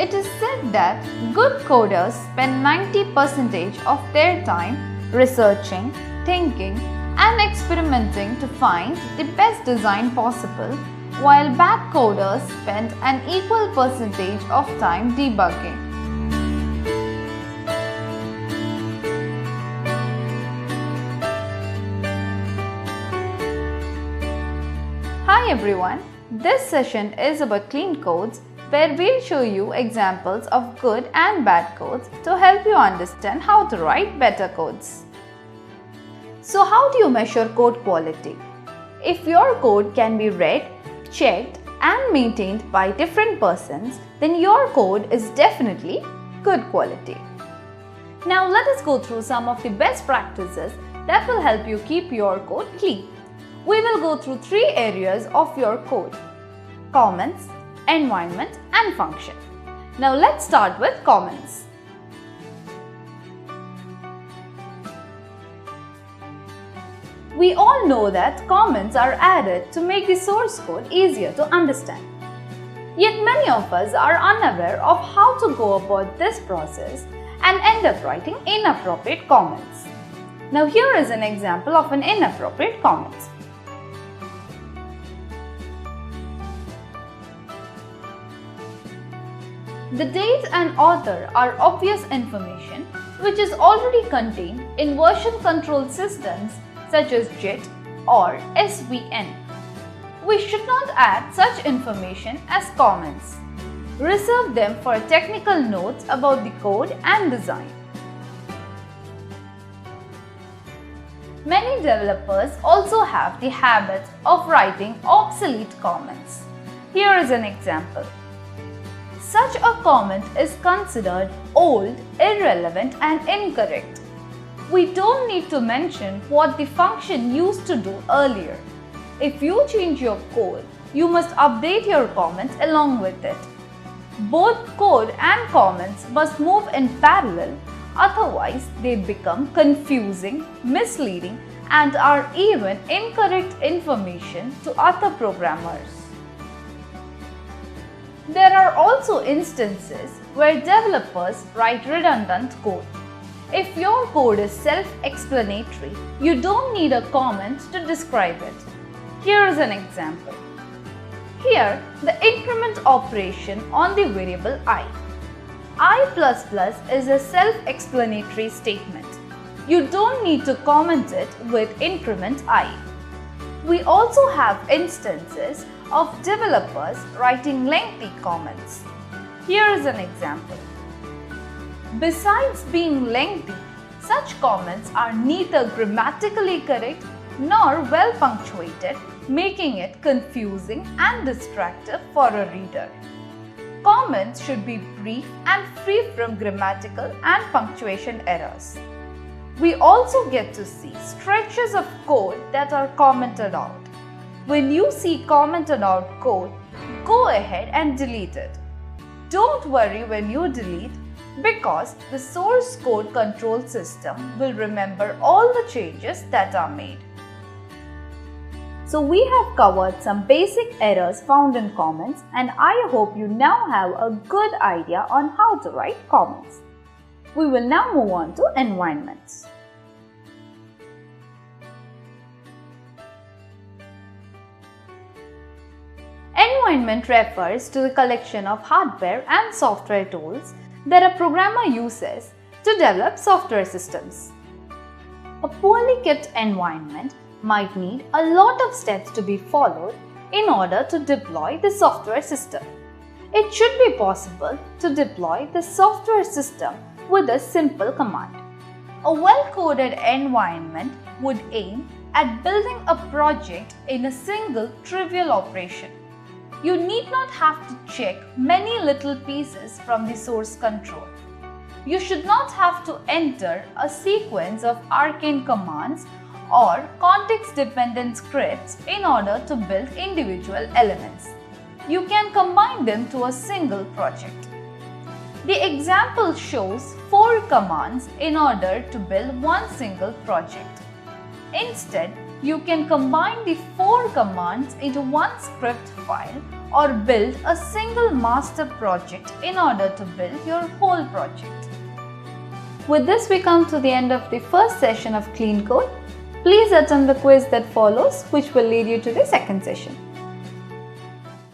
It is said that good coders spend 90% of their time researching, thinking, and experimenting to find the best design possible, while bad coders spend an equal percentage of time debugging. Hi everyone, this session is about clean codes, where we'll show you examples of good and bad codes to help you understand how to write better codes. So how do you measure code quality? If your code can be read, checked and maintained by different persons, then your code is definitely good quality. Now let us go through some of the best practices that will help you keep your code clean. We will go through 3 areas of your code: comments, environment and function. Now let's start with comments. We all know that comments are added to make the source code easier to understand. Yet many of us are unaware of how to go about this process and end up writing inappropriate comments. Now here is an example of an inappropriate comment. The date and author are obvious information which is already contained in version control systems such as JIT or SVN. We should not add such information as comments. Reserve them for technical notes about the code and design. Many developers also have the habit of writing obsolete comments. Here is an example. Such a comment is considered old, irrelevant and incorrect. We don't need to mention what the function used to do earlier. If you change your code, you must update your comment along with it. Both code and comments must move in parallel, otherwise they become confusing, misleading and are even incorrect information to other programmers. There are also instances where developers write redundant code. If your code is self-explanatory, you don't need a comment to describe it. Here is an example. Here, the increment operation on the variable I. I++ is a self-explanatory statement. You don't need to comment it with increment I. We also have instances of developers writing lengthy comments. Here is an example. Besides being lengthy, such comments are neither grammatically correct nor well punctuated, making it confusing and distracting for a reader. Comments should be brief and free from grammatical and punctuation errors. We also get to see stretches of code that are commented out. When you see commented out code, go ahead and delete it. Don't worry when you delete, because the source code control system will remember all the changes that are made. So we have covered some basic errors found in comments, and I hope you now have a good idea on how to write comments. We will now move on to environments. Environment refers to the collection of hardware and software tools that a programmer uses to develop software systems. A poorly kept environment might need a lot of steps to be followed in order to deploy the software system. It should be possible to deploy the software system with a simple command. A well-coded environment would aim at building a project in a single trivial operation. You need not have to check many little pieces from the source control. You should not have to enter a sequence of arcane commands or context-dependent scripts in order to build individual elements. You can combine them to a single project. The example shows 4 commands in order to build one single project. Instead, you can combine the 4 commands into one script file or build a single master project in order to build your whole project. With this, we come to the end of the first session of Clean Code. Please attend the quiz that follows, which will lead you to the second session.